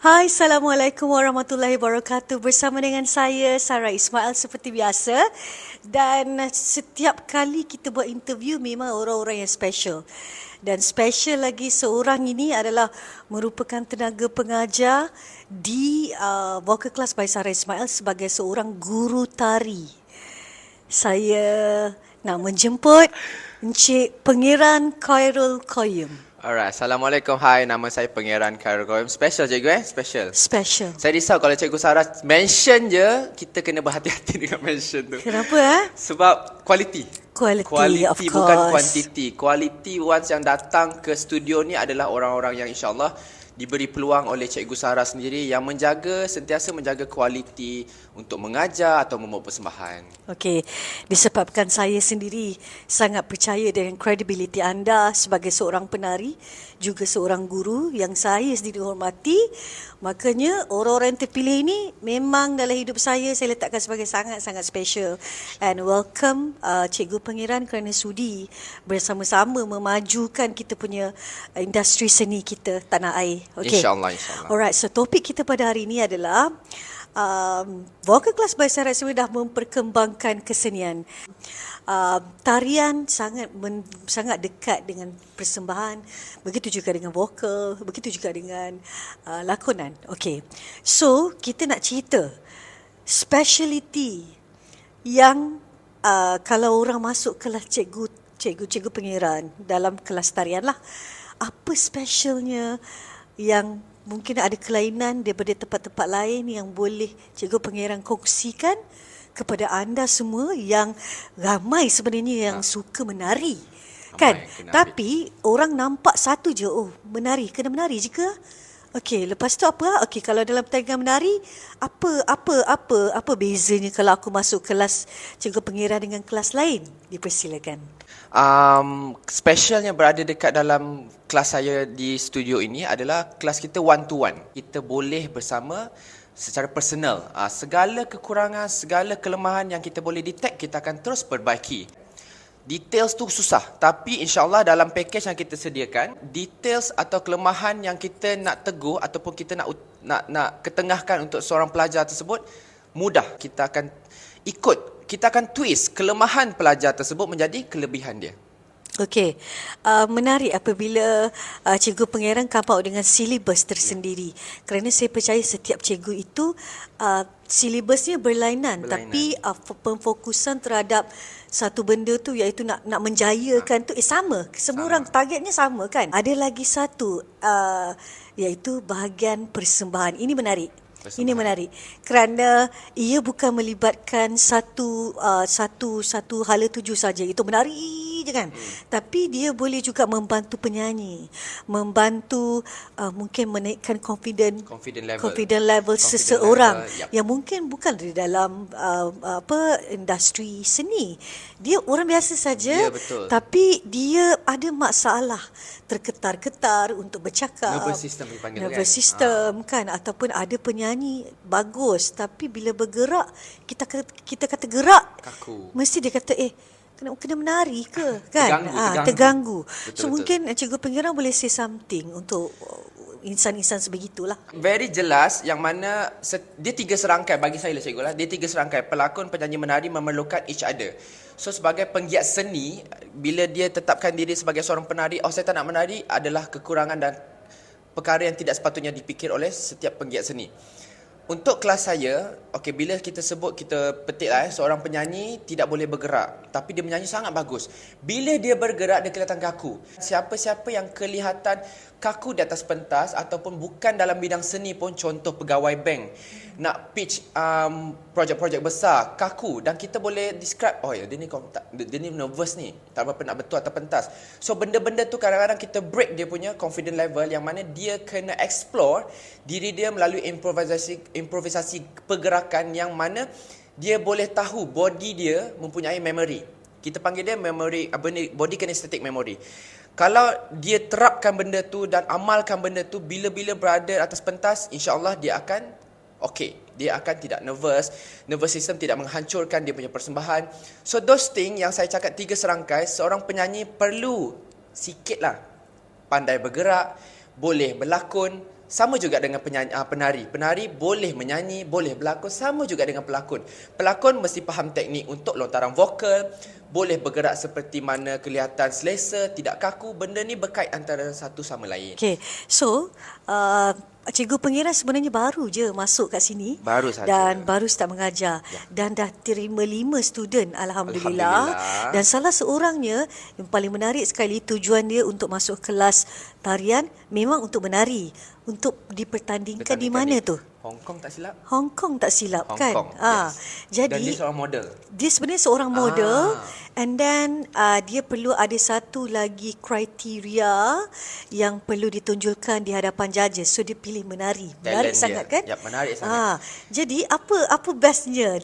Hai, Assalamualaikum warahmatullahi wabarakatuh. Bersama dengan saya, Sarah Ismail seperti biasa. Dan setiap kali kita buat interview memang orang-orang yang special. Dan special lagi seorang ini adalah merupakan tenaga pengajar di Vocal Class by Sarah Ismail sebagai seorang guru tari. Saya nak menjemput Encik Pangeran Khairul Qayyum. Alright, Assalamualaikum. Hai, nama saya Pangeran Khairul Qayyum. Special cikgu Special. Special. Saya risau kalau cikgu Sarah mention je, kita kena berhati-hati dengan mention tu. Kenapa Sebab quality. Quality, of course. Bukan quantity. Quality ones yang datang ke studio ni adalah orang-orang yang insyaAllah diberi peluang oleh Cikgu Sarah sendiri yang sentiasa menjaga kualiti untuk mengajar atau membawa persembahan. Okey, disebabkan saya sendiri sangat percaya dengan kredibiliti anda sebagai seorang penari, juga seorang guru yang saya sendiri hormati, makanya orang-orang yang terpilih ini memang dalam hidup saya letakkan sebagai sangat-sangat special. And welcome Cikgu Pangeran kerana sudi bersama-sama memajukan kita punya industri seni kita tanah air. Okay. InsyaAllah, insyaAllah. Alright, so topik kita pada hari ini adalah Vocal Class by Sarah Ismail dah memperkembangkan kesenian. Tarian sangat dekat dengan persembahan, begitu juga dengan vokal, begitu juga dengan lakonan. Okay, so kita nak cerita speciality yang kalau orang masuk kelas cikgu Pangeran dalam kelas tarian lah, apa specialnya yang mungkin ada kelainan daripada tempat-tempat lain yang boleh Cikgu Pangeran kongsikan kepada anda semua yang ramai sebenarnya yang suka menari. Kan? Tapi orang nampak satu je, oh menari, kena menari je ke? Okey, lepas tu apa? Okey, kalau dalam pertandingan menari, apa bezanya kalau aku masuk kelas Cikgu Pangeran dengan kelas lain? Dipersilakan. Specialnya berada dekat dalam kelas saya di studio ini adalah kelas kita one to one. Kita boleh bersama secara personal. Segala kekurangan, segala kelemahan yang kita boleh detect, kita akan terus perbaiki. Details tu susah, tapi insyaAllah dalam package yang kita sediakan, details atau kelemahan yang kita nak tegur ataupun kita nak ketengahkan untuk seorang pelajar tersebut, mudah. Kita akan twist kelemahan pelajar tersebut menjadi kelebihan dia. Okey, menarik apabila Cikgu Pangeran come out dengan silibus tersendiri. Kerana saya percaya setiap cikgu itu silibusnya berlainan. Tapi pemfokusan terhadap satu benda tu iaitu nak menjayakan tu sama. Semua orang targetnya sama kan. Ada lagi satu iaitu bahagian persembahan. Ini menarik. Ini menarik kerana ia bukan melibatkan satu hala tuju saja, itu menari je kan, tapi dia boleh juga membantu penyanyi, membantu mungkin menaikkan confident level seseorang yang mungkin bukan di dalam industri seni. Dia orang biasa saja, tapi dia ada masalah terketar-ketar untuk bercakap, nervous system kan, ataupun ada penyanyi bagus tapi bila bergerak kita kata gerak kaku, mesti dia kata kena menari ke kan, terganggu. So mungkin Cikgu Pangeran boleh say something untuk insan-insan sebegitulah. Very jelas yang mana dia tiga serangkai bagi saya lah cikgu lah. Dia tiga serangkai. Pelakon, penyanyi, menari memerlukan each other. So sebagai penggiat seni, bila dia tetapkan diri sebagai seorang penari, saya tak nak menari, adalah kekurangan dan perkara yang tidak sepatutnya dipikir oleh setiap penggiat seni. Untuk kelas saya, bila kita petik lah, seorang penyanyi tidak boleh bergerak, tapi dia menyanyi sangat bagus. Bila dia bergerak, dia kelihatan kaku. Siapa-siapa yang kelihatan kaku di atas pentas ataupun bukan dalam bidang seni pun, contoh pegawai bank, nak pitch projek-projek besar, kaku, dan kita boleh describe, dia ni nervous ni, tak berapa nak betul atas pentas. So benda-benda tu kadang-kadang kita break dia punya confident level, yang mana dia kena explore diri dia melalui improvisasi pergerakan, yang mana dia boleh tahu body dia mempunyai memory. Kita panggil dia memory, body kinesthetic memory. Kalau dia terapkan benda tu dan amalkan benda tu, bila-bila berada atas pentas, insya-Allah dia akan dia akan tidak nervous system tidak menghancurkan dia punya persembahan. So those thing yang saya cakap tiga serangkai, seorang penyanyi perlu sikitlah pandai bergerak, boleh berlakon, Sama juga dengan penari. Penari boleh menyanyi, boleh berlakon, sama juga dengan pelakon. Pelakon mesti faham teknik untuk lontaran vokal, boleh bergerak seperti mana kelihatan selesa, tidak kaku. Benda ni berkait antara satu sama lain. Okay, so Cikgu Pengiran sebenarnya baru je masuk kat sini. Baru saja. Dan baru start mengajar. Ya. Dan dah terima 5 student, Alhamdulillah. Alhamdulillah. Dan salah seorangnya yang paling menarik sekali, tujuan dia untuk masuk kelas tarian memang untuk menari. Untuk dipertandingkan di mana tu? Hong Kong tak silap. Hong Kong tak silap Hong kan? Kong, Ah, yes. Dan dia jadi seorang model. dia sebenarnya seorang model and then dia perlu ada satu lagi kriteria yang perlu ditunjukkan di hadapan judges. So dia pilih menari. Menarik Talent sangat dia. kan? Yap, menarik sangat. Jadi apa bestnya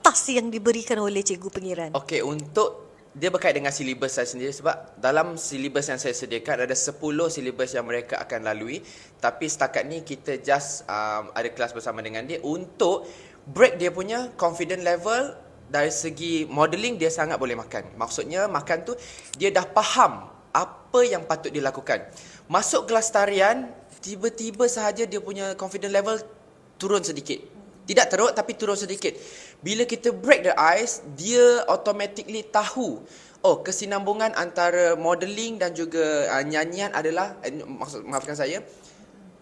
task yang diberikan oleh Cikgu Pengiran? Okey, untuk dia berkait dengan silibus saya sendiri sebab dalam silibus yang saya sediakan ada 10 silibus yang mereka akan lalui, tapi setakat ni kita just ada kelas bersama dengan dia untuk break dia punya confident level. Dari segi modeling dia sangat boleh makan. Maksudnya makan tu dia dah faham apa yang patut dilakukan. Masuk kelas tarian, tiba-tiba sahaja dia punya confident level turun sedikit. Tidak teruk tapi turun sedikit. Bila kita break the ice, dia automatically tahu, oh, kesinambungan antara modeling dan juga nyanyian adalah, maafkan saya,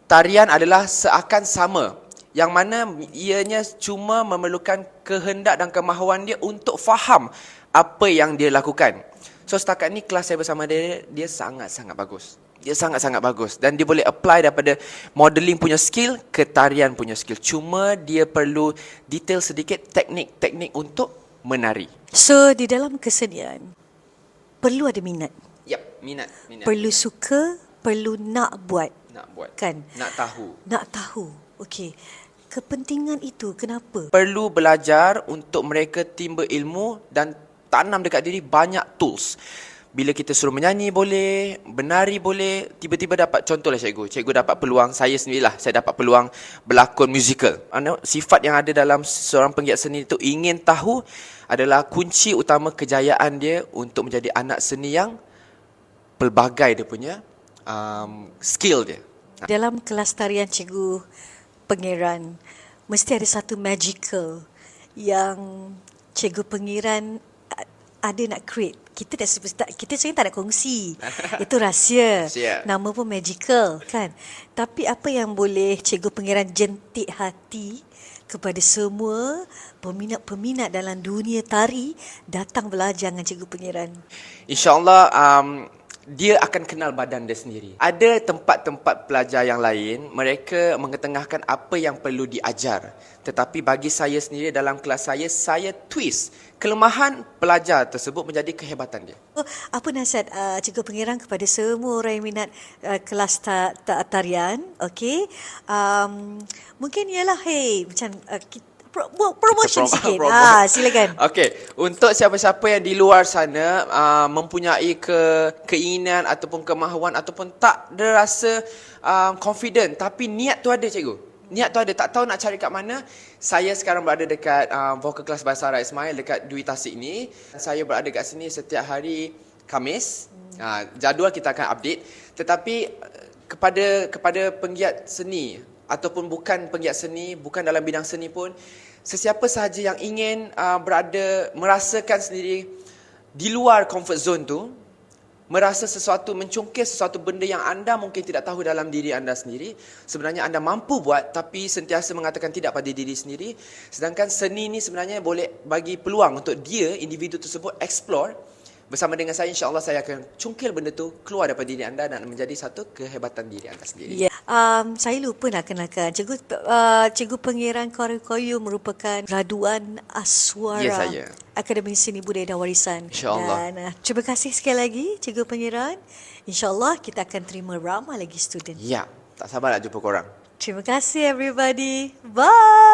tarian adalah seakan sama. Yang mana ianya cuma memerlukan kehendak dan kemahuan dia untuk faham apa yang dia lakukan. So setakat ni kelas saya bersama dia sangat-sangat bagus. Dia sangat-sangat bagus dan dia boleh apply daripada modeling punya skill ke tarian punya skill. Cuma dia perlu detail sedikit teknik-teknik untuk menari. So di dalam kesenian perlu ada minat. Yap, minat. Perlu suka, perlu nak buat. Nak buat. Kan? Nak tahu. Okey. Kepentingan itu kenapa? Perlu belajar untuk mereka timba ilmu dan tanam dekat diri banyak tools. Bila kita suruh menyanyi boleh, menari boleh, tiba-tiba dapat, contohlah cikgu dapat peluang, saya sendirilah, saya dapat peluang berlakon musical. Sifat yang ada dalam seorang penggiat seni itu ingin tahu adalah kunci utama kejayaan dia untuk menjadi anak seni yang pelbagai dia punya skill dia. Dalam kelas tarian Cikgu Pengiran, mesti ada satu magical yang Cikgu Pengiran ada nak create. Kita sebenarnya tak nak kongsi. Itu rahsia. Nama pun magical kan. Tapi apa yang boleh Cikgu Pengiran jentik hati kepada semua peminat-peminat dalam dunia tari datang belajar dengan Cikgu Pengiran? InsyaAllah dia akan kenal badan dia sendiri. Ada tempat-tempat pelajar yang lain, mereka mengetengahkan apa yang perlu diajar. Tetapi bagi saya sendiri dalam kelas saya twist kelemahan pelajar tersebut menjadi kehebatan dia. Apa nasihat Cikgu Pengiran kepada semua orang yang minat kelas tarian? Okey. Mungkin ialah macam promotion sikit. Silakan. Okey, untuk siapa-siapa yang di luar sana mempunyai keinginan ataupun kemahuan ataupun tak ada rasa confident tapi niat tu ada cikgu. Niat tu ada, tak tahu nak cari kat mana. Saya sekarang berada dekat Vokal Kelas Bahasa Arab Ismail dekat Dwi Tasik ni. Saya berada kat sini setiap hari Khamis. Jadual kita akan update. Tetapi kepada penggiat seni ataupun bukan penggiat seni, bukan dalam bidang seni pun, sesiapa sahaja yang ingin merasakan sendiri di luar comfort zone tu, merasa sesuatu, mencungkil sesuatu benda yang anda mungkin tidak tahu dalam diri anda sendiri, sebenarnya anda mampu buat tapi sentiasa mengatakan tidak pada diri sendiri. Sedangkan seni ni sebenarnya boleh bagi peluang untuk dia, individu tersebut, explore. Bersama dengan saya, insyaAllah saya akan cungkil benda tu keluar daripada diri anda dan menjadi satu kehebatan diri anda sendiri. Yeah. Saya lupa nak kenalkan. Cikgu Pengiran Koyo merupakan graduan Aswara. Ya, saya. Akademi Seni Budaya dan Warisan. InsyaAllah. Dan terima kasih sekali lagi Cikgu Pengiran. InsyaAllah kita akan terima ramai lagi student. Ya, tak sabar nak jumpa korang. Terima kasih everybody. Bye.